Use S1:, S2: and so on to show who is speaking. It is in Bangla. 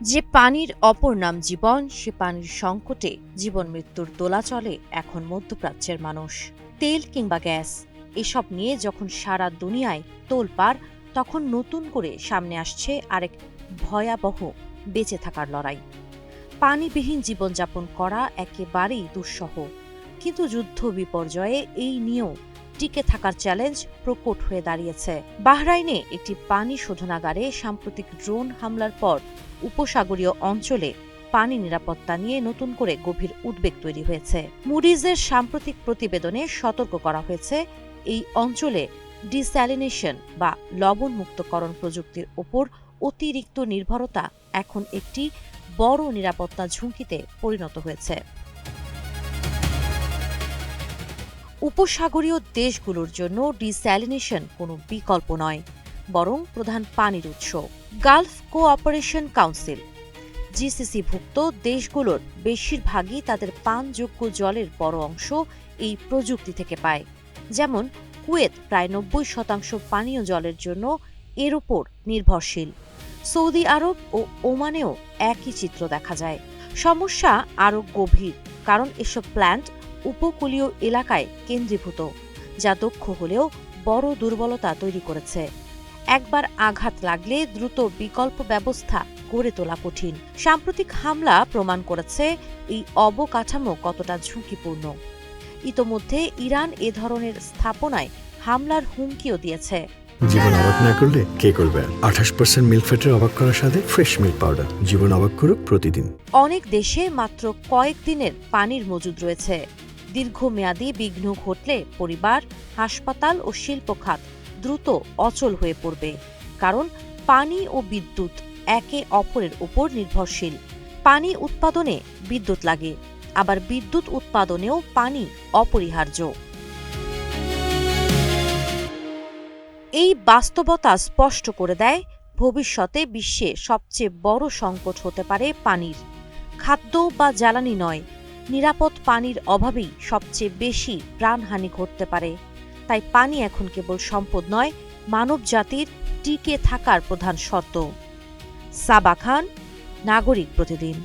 S1: যে পানির অপর নাম জীবন, সে পানির সংকটে জীবন মৃত্যুর দোলাচলে এখন মধ্যপ্রাচ্যের মানুষ। তেল কিংবা গ্যাস এসব নিয়ে যখন সারা দুনিয়ায় তোলপাড়, তখন নতুন করে সামনে আসছে আরেক ভয়াবহ বেঁচে থাকার লড়াই। পানিবিহীন জীবনযাপন করা একেবারেই দুঃসহ, কিন্তু যুদ্ধ বিপর্যয়ে এই নিয়েও টিকে থাকার চ্যালেঞ্জ প্রকট হয়ে দাঁড়িয়েছে। বাহরাইনে একটি পানি শোধনাগারে সাম্প্রতিক ড্রোন হামলার পর উপসাগরীয় অঞ্চলে পানি নিরাপত্তা নিয়ে নতুন করে গভীর উদ্বেগ তৈরি হয়েছে। মুডিজের সাম্প্রতিক প্রতিবেদনে সতর্ক করা হয়েছে, এই অঞ্চলে ডিস্যালিনেশন বা লবণমুক্তকরণ প্রযুক্তির ওপর অতিরিক্ত নির্ভরতা এখন একটি বড় নিরাপত্তা ঝুঁকিতে পরিণত হয়েছে। উপসাগরীয় দেশগুলোর জন্য ডিস্যালিনেশন কোনো বিকল্প নয়, বরং প্রধান পানির উৎস। গালফ কোঅপারেশন কাউন্সিল জিসিসিভুক্ত দেশগুলোর বেশিরভাগই তাদের পানযোগ্য জলের বড় অংশ এই প্রযুক্তি থেকে পায়। যেমন কুয়েত প্রায় ৯০% পানীয় জলের জন্য এর উপর নির্ভরশীল। সৌদি আরব ও ওমানেও একই চিত্র দেখা যায়। সমস্যা আরও গভীর, কারণ এসব প্ল্যান্ট উপকূলীয় এলাকায় কেন্দ্রীভূত, যা দক্ষ হলেও বড় দুর্বলতা তৈরি করেছে। একবার আঘাত লাগলে দ্রুত বিকল্প ব্যবস্থা গড়ে তোলা কঠিন। সাম্প্রতিক হামলা প্রমাণ করেছে এই অবকাঠামো কতটা ঝুঁকিপূর্ণ। ইতোমধ্যে ইরান এ ধরনের স্থাপনায় হামলার হুমকিও দিয়েছে।
S2: জীবন অবাক না করলে কে করবে? 28% মিল্ক ফ্যাটের অবাক করার সাথে ফ্রেশ মিল্ক পাউডার। জীবন অবাক করুক প্রতিদিন।
S1: অনেক দেশে মাত্র কয়েকদিনের পানির মজুদ রয়েছে। দীর্ঘমেয়াদী বিঘ্ন ঘটলে পরিবার, হাসপাতাল ও শিল্প খাত দ্রুত অচল হয়ে পড়বে, কারণ পানি ও বিদ্যুৎ একে অপরের উপর নির্ভরশীল। পানি উৎপাদনে বিদ্যুৎ লাগে, আবার বিদ্যুৎ উৎপাদনেও পানি অপরিহার্য। এই বাস্তবতা স্পষ্ট করে দেয়, ভবিষ্যতে বিশ্বে সবচেয়ে বড় সংকট হতে পারে পানির। খাদ্য বা জ্বালানি নয়, নিরাপদ পানির অভাবেই সবচেয়ে বেশি প্রাণহানি ঘটতে পারে। তাই পানি এখন কেবল সম্পদ নয়, মানবজাতির টিকে থাকার প্রধান শর্ত। সাবা খান, নাগরিক প্রতিদিন।